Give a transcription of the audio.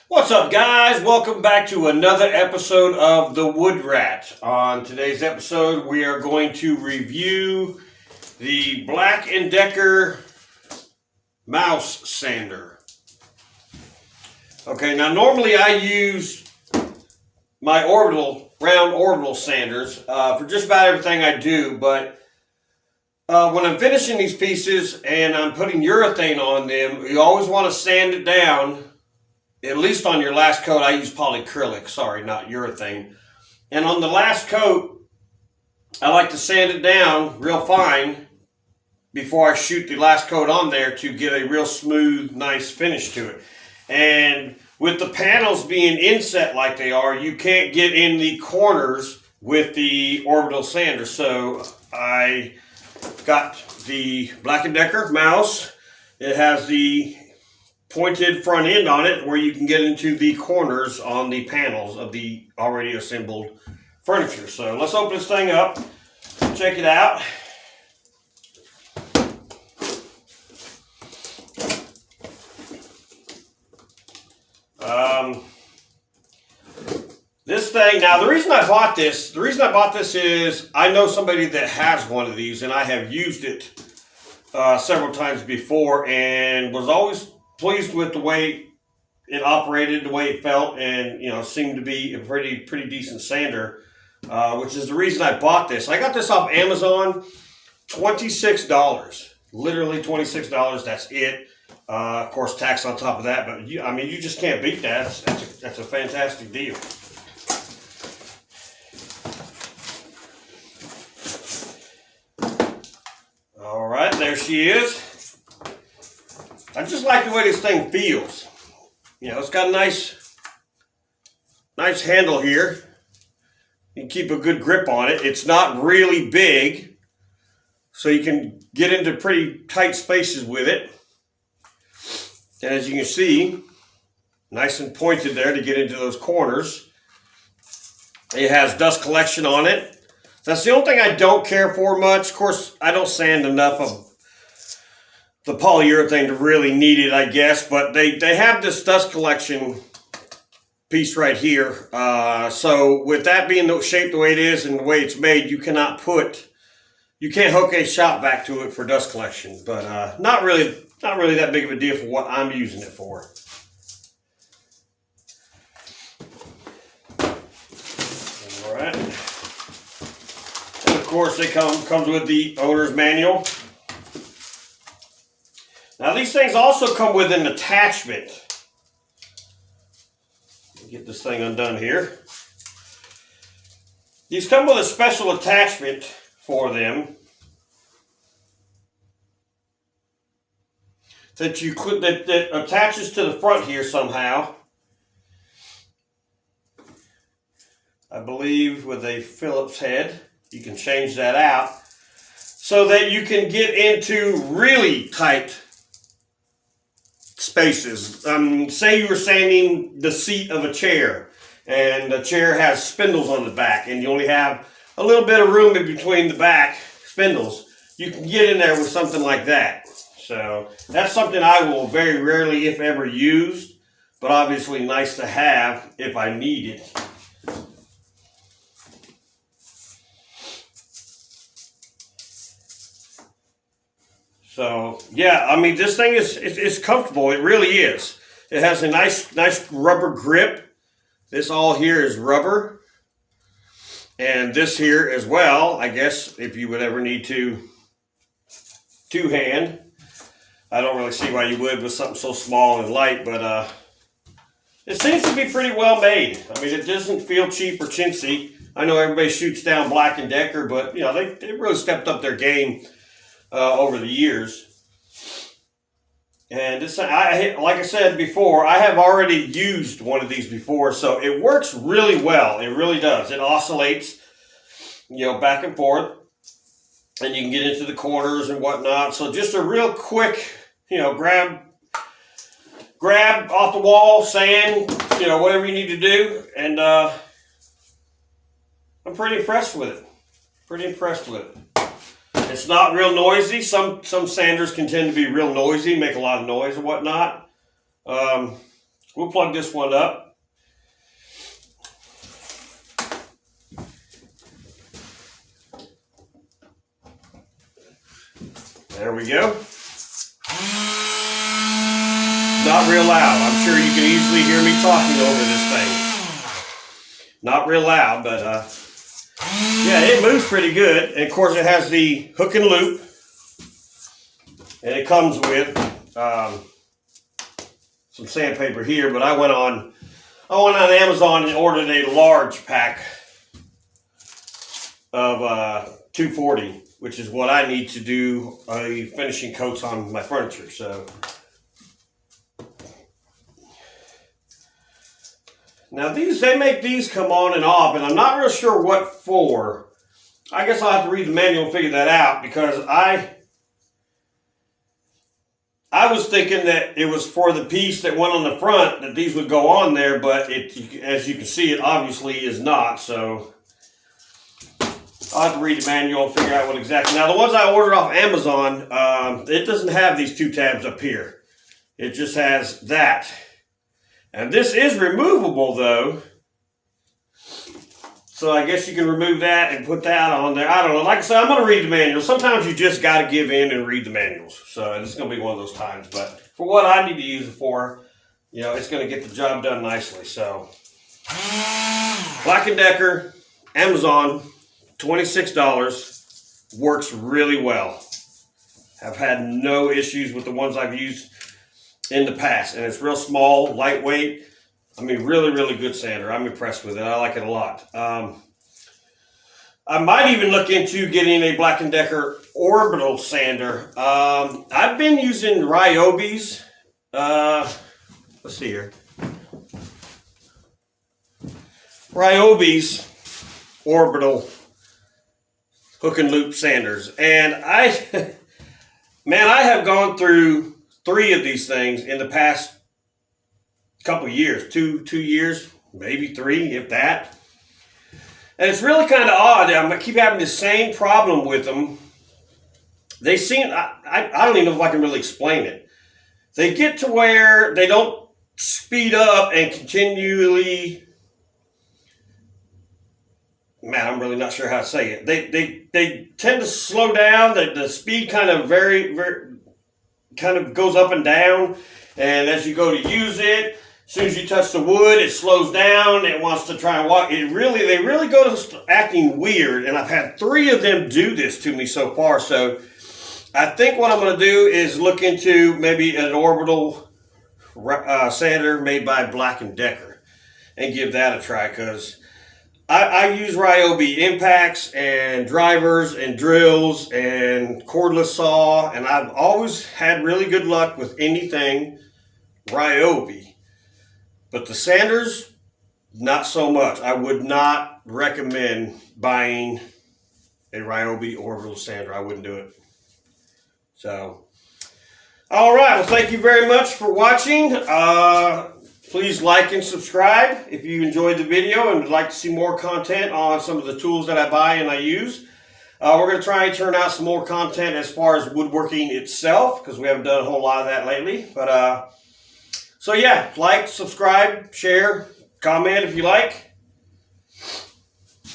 What's up, guys? Welcome back to another episode of The Wood Rat. On today's episode, we are going to review the Black & Decker Mouse Sander. Okay, now normally I use my round orbital sanders for just about everything I do, but when I'm finishing these pieces and I'm putting urethane on them, you always want to sand it down. At least on your last coat. I use polyacrylic, sorry, not urethane. And on the last coat, I like to sand it down real fine before I shoot the last coat on there to get a real smooth, nice finish to it. And with the panels being inset like they are, you can't get in the corners with the orbital sander. So I got the Black & Decker mouse. It has the pointed front end on it where you can get into the corners on the panels of the already assembled furniture. So let's open this thing up, check it out. This thing, now the reason I bought this is I know somebody that has one of these, and I have used it several times before and was always pleased with the way it operated, the way it felt, and seemed to be a pretty decent sander, which is the reason I bought this. I got this off Amazon, $26, literally $26. That's it. Of course, tax on top of that, but you just can't beat that. That's a fantastic deal. All right, there she is. I just like the way this thing feels. It's got a nice handle here. You can keep a good grip on it. It's not really big, so you can get into pretty tight spaces with it. And as you can see, nice and pointed there to get into those corners. It has dust collection on it. That's the only thing I don't care for much. Of course, I don't sand enough of the polyurethane to really need it, I guess, but they have this dust collection piece right here. So with that being the shape the way it is and the way it's made, you can't hook a shop vac to it for dust collection, but not really that big of a deal for what I'm using it for. All right. And of course, it comes with the owner's manual. Now these things also come with an attachment. Get this thing undone here. These come with a special attachment for them that attaches to the front here somehow. I believe with a Phillips head. You can change that out so that you can get into really tight spaces. Say you were sanding the seat of a chair and the chair has spindles on the back and you only have a little bit of room in between the back spindles. You can get in there with something like that. So that's something I will very rarely, if ever, use, but obviously nice to have if I need it. So yeah, this thing is comfortable. It really is. It has a nice rubber grip. This all here is rubber, and this here as well. I guess if you would ever need to two-hand, I don't really see why you would with something so small and light, but it seems to be pretty well made. It doesn't feel cheap or chintzy. I know everybody shoots down Black & Decker, but they really stepped up their game over the years. And this, like I said before, I have already used one of these before, so it works really well. It really does. It oscillates, back and forth, and you can get into the corners and whatnot. So just a real quick, grab off the wall, sand, whatever you need to do, and I'm pretty impressed with it. It's not real noisy. Some sanders can tend to be real noisy, make a lot of noise and whatnot. we'll plug this one up. There we go. Not real loud. I'm sure you can easily hear me talking over this thing. Not real loud, but yeah, it moves pretty good. And of course, it has the hook and loop, and it comes with some sandpaper here. But I went on Amazon and ordered a large pack of 240, which is what I need to do finishing coats on my furniture. So now they make these come on and off, and I'm not real sure what for. I guess I'll have to read the manual and figure that out, because I was thinking that it was for the piece that went on the front that these would go on there, but as you can see, it obviously is not. So I'll have to read the manual and figure out what exactly. Now, the ones I ordered off Amazon, it doesn't have these two tabs up here. It just has that. And this is removable, though. So I guess you can remove that and put that on there. I don't know. Like I said, I'm going to read the manual. Sometimes you just got to give in and read the manuals. So this is going to be one of those times. But for what I need to use it for, you know, it's going to get the job done nicely. So Black & Decker, Amazon, $26. Works really well. I've had no issues with the ones I've used in the past. And it's real small, lightweight. I mean, really, really good sander. I'm impressed with it. I like it a lot. I might even look into getting a Black & Decker orbital sander. I've been using Ryobi's. Let's see here. Ryobi's orbital hook and loop sanders. And I have gone through 3 of these things in the past couple years, two years, maybe 3, if that. And it's really kind of odd. I keep having the same problem with them. They seem, I don't even know if I can really explain it. They get to where they don't speed up and continually, man, I'm really not sure how to say it. They tend to slow down. The speed kind of very kind of goes up and down. And as you go to use it, as soon as you touch the wood, it slows down. It wants to try and walk. They really go to acting weird. And I've had 3 of them do this to me so far. So I think what I'm going to do is look into maybe an orbital sander made by Black & Decker and give that a try, because I use Ryobi impacts and drivers and drills and cordless saw, and I've always had really good luck with anything Ryobi. But the sanders, not so much. I would not recommend buying a Ryobi orbital sander. I wouldn't do it. So, all right. Well, thank you very much for watching. Please like and subscribe if you enjoyed the video and would like to see more content on some of the tools that I buy and I use. We're going to try and turn out some more content as far as woodworking itself, because we haven't done a whole lot of that lately. But so yeah, like, subscribe, share, comment if you like.